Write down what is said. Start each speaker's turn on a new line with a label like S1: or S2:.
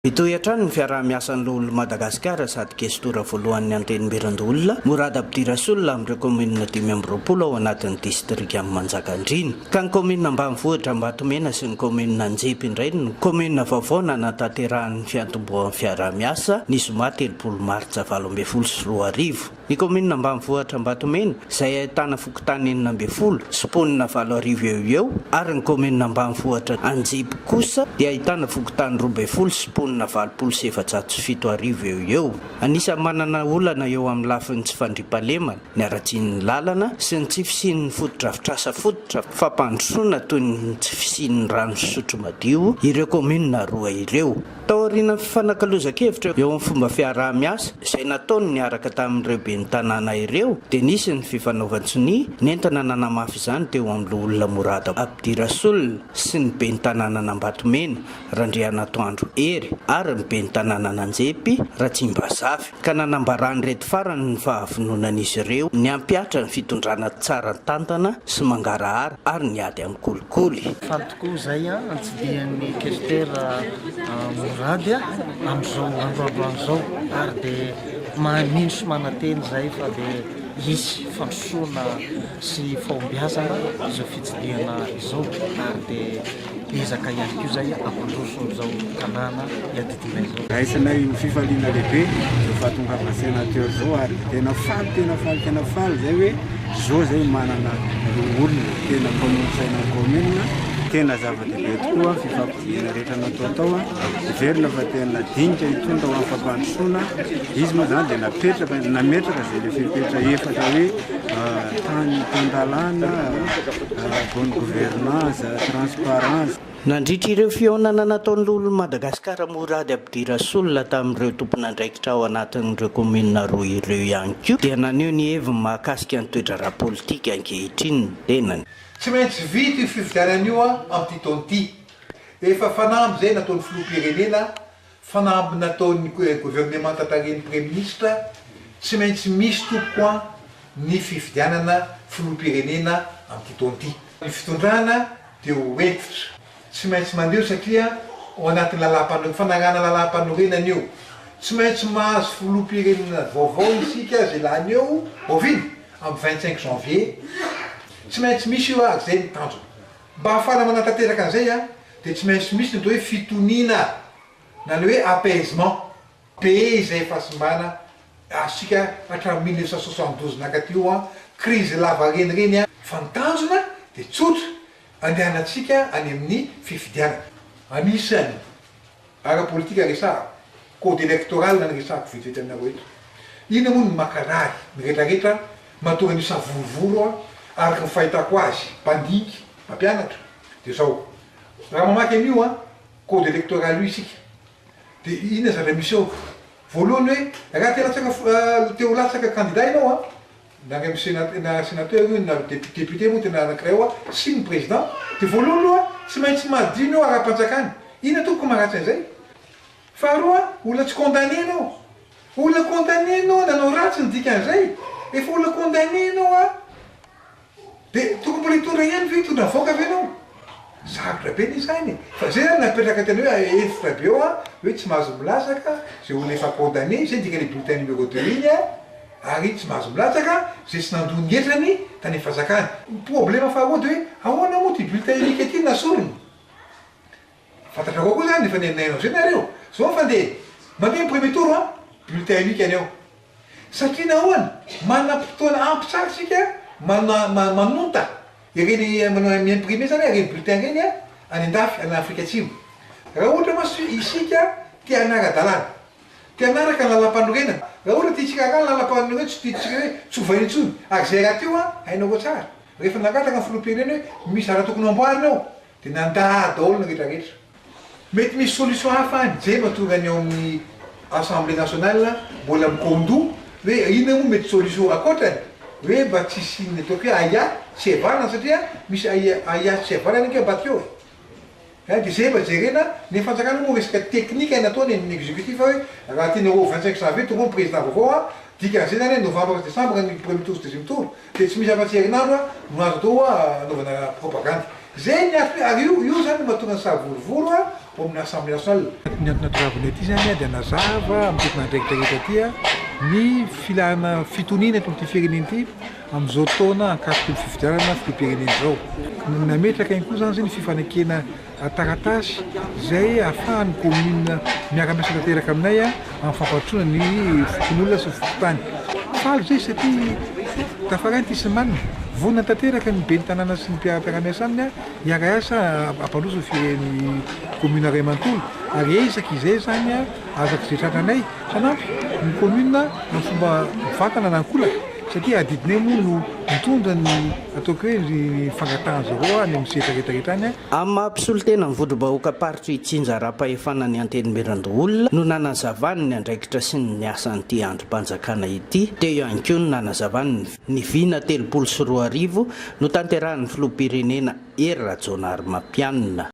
S1: Itoy-atrano ny fiaraha-miasan'olo Madagasikara sady gestora voalohan'ny antenimberandolona Mourad Abdi Rasoul amin'ireo kominina 520 ao anatin'ny distrika amin'ny Manjakandriana. Ka ny kominina ambanivohitra Ambatomena sy ny kominina Anjepy indray ny kominina vaovao nanatanterahan'ny fiantomboan'ny fiaraha-miasa ny zoma 30 Martsa 2024. Ny kominina ambanivohitra Ambatomena izay ahitana fokontany 420 sy mponina 7 eo ary ny kominina ambanivohitra Anjepy kosa dia ahitana fokontany 12 sy mponina 707 eo. Anisany manana olana eo amin'ny lafiny tsy fandriampahalemana, ny aratsian'ny lalana sy ny tsy fisian'ny fotodrafitrasa fototra fampandrosoana toy ny tsy fisian'ny rano fisotro madio ireo kominina roa ireo. Tao aorian'ny fifanankalozan-kevitra eo amin'ny fomba fiaraha-miasa izay nataony niaraka tamin'ireo ben'ny tanàna ireo dia nisy ny fifanaovan-tsoni nentana nanamafy izany teo amin'ny olona Mourad Abdi Rasoul sy ny ben'ny tanàna Ambatomena Randrianatoandro Hery ary ny ben'ny tanàna Anjepy Ratsimbazavy ka nanambarany reto farany ny fahavononan'izy ireo ny ampiatra ny fitondrana tsara tantana sy mangarahara ary ny ady amin'ny kolikoly.
S2: Faly tokoa izay antsidian'ny kestera Mourad amin'izao androandroan'izao ary dia manino sy manateny izay fa dia hisy fandrosoana sy fahombiazana izao fitsidiana izao ary dia ezaka ihany koa izay ampandroso izao tanàna iadidina izao.
S3: Raisana io fifaliana lehibe efa tonga avy sénateur zao ary tena faly zay hoe zao zay manana olona tena mpamosaina commune tena zava-dehibe tokoa fifampidina rehetra natao tao verina fa tena dinika hitondra ho amin'ny fampandrosoana izy moa zany dia nametraka zay le fepetra efatra hoe tany tandalana bonne gouvernance transparence.
S1: Nandritra ireo fihaonana nataon'ny olona Madagasikara Mourad Abdi Rasoul tamin'ireo tompon'andraikitra ao anatin'ireo kominina roa ireo ihany koa dia naneho ny heviny mahakasika ny toedrara politika ankehitriny tenany.
S4: Tsy maintsy vita io fifidianana io amin'ity taona ity. Efa fanamby zay nataon'ny filoham-pirenena, fanamby nataon'ny gouvernement tataren'ny premier ministre, tsy maintsy misy tokoa ny fifidianana filoham-pirenena amin'ity taona ity. Ny fitondrana dia hoentitra. Tsy maintsy mandeha satria ao anatin'ny fanagana lalam-panorenana io. Tsy maintsy mahazo filoham-pirenena vaovao isika zay lany eo oviny amin'ny 25 janvier. Tsy maintsy misy io ary zay ny tanjona. Mba ahafahana manatanteraka an'izay dia tsy maintsy misy ny atao hoe fitoniana na ny hoe apaisement. Pays izay efa simbana asika hatramin'ny 1972 nakaty io crise lava renireny fa ny tanjona dia tsotra andehanantsika any amin'ny fifidianana. Anisany ara-politika resahako, code électoral na ny resahako vitsivitsy aminareo eto. Ina moa ny makarary ny rehetrarehetra mahatonga ny savolovolo araka ny fahitako azy mpandiky mampianatra dia zao. Raha mamaky an'io code électoral io isika dia ina zavatra misy eo voalohany hoe raha te ho latsaka candidat ianao na sénateur io na député moa tena anankiray ao sy ny président dia voalohany aloha tsy maintsy madino ara-panjakana. Ina toko maratsy an'izay. Faharoa olona tsy condamné anao. Olona condamné anao nanao ratsy ny dikan'izay efa olona condamné anao dia tokony mbola hitondra ihany ve hitondra voaka avy ianao. Sarotra be ny izany. Fa zay zany napetraka tena hoe efitra be eo hoe tsy mahazo milatsaka zay olona efa condamné zay dika le bulletin numéro 2 iny ary tsy mahazo milatsaka zay tsy nandony hetrany tany fazakany. Problema faharoa dia hoe ahoana moa ty bulletin unique ity nasorony. Fantatra koa zany efa nenainao zay nareo. Zao fandeha mandeha premier tour bulletin unique aneo. Satria nahoana manam-potoana ampy tsara sika manonta ireny mi-imprimer zany ireny bulletin reny any andafy any Afrika Atsimo. Raha ohatra mas isika tia anara-dalàna, tia anaraka ny lalam-panorenana. Raha ohatra tia tsika raha ny lalam-panorenana tsy tiatsika hoe tsovaina intsony ary zay raha teo hainao koa tsara. Rehefa nangataka ny filoham-pirenena hoe misy raha tokony amboarina ao dia nandà daholo ny rehetrarehetra. Mety misy solution hafa any zay mahatonga ny ao amin'ny Assemblée nationale mbola mikondo hoe ina moa mety solution akoatrany hoe mba tsisy ny ataoko hoe aia tsy hevarana satria misy aia tsy hevarana ika bakeo. Dia zay mba jerena ny fanjakana moa resaka teknika nataony ny exécutif hoe raha tianareo 25 janvier tonga président vaovao dikan'izay zany novembre décembre ny premier tour sy deuxième tour dia tsy misy afa-tsy herinandro no azo atao anaovana propagande. Zay ny ary io zany mahatonga ny savolovolo amin'ny assemblée nationale. Ny antony natokavany aty zany dia nazava amin'ny toerana andraikitrarehetra aty ny filana fitoniana eto amin'ity firenena ity amin'izao taona ankatoko ny fifidianana filoham-pirenena zao. Nametraka ihany koa zany ny fifanekena taratasy izay ahafahan'ny commune miara-miasa tanteraka aminay amin'ny fampatroana ny fokon'olona sy fokotany. Faly zay satria tafaranty isamana vonona tanteraka ny be ny tanàna sy ny mpiara-miasa aminy hiara-asa ampandroso ny commune Ray Manontolo ary ezaka izay zany afaka zetrana sanampy ny commune amin'ny fomba vatana nankolaka satria adidinay moa no mitondra ny ataoko hoe ny fangatahana zareo any amin'ny sehatra rehetrarehetra any.
S1: Amin'ny mampisolo tena mivodrom-bahoaka paritra Tsinjara-pahefana ny Antenimberandroolona no nanazavany ny andraikitra sy ny asan'ity androm-panjakana ity. Teo ihany koa no nanazavany ny vina 3 sy 2 arivo no tanterahan'ny filoham-pirenena Hery Rajaonary Mampianina.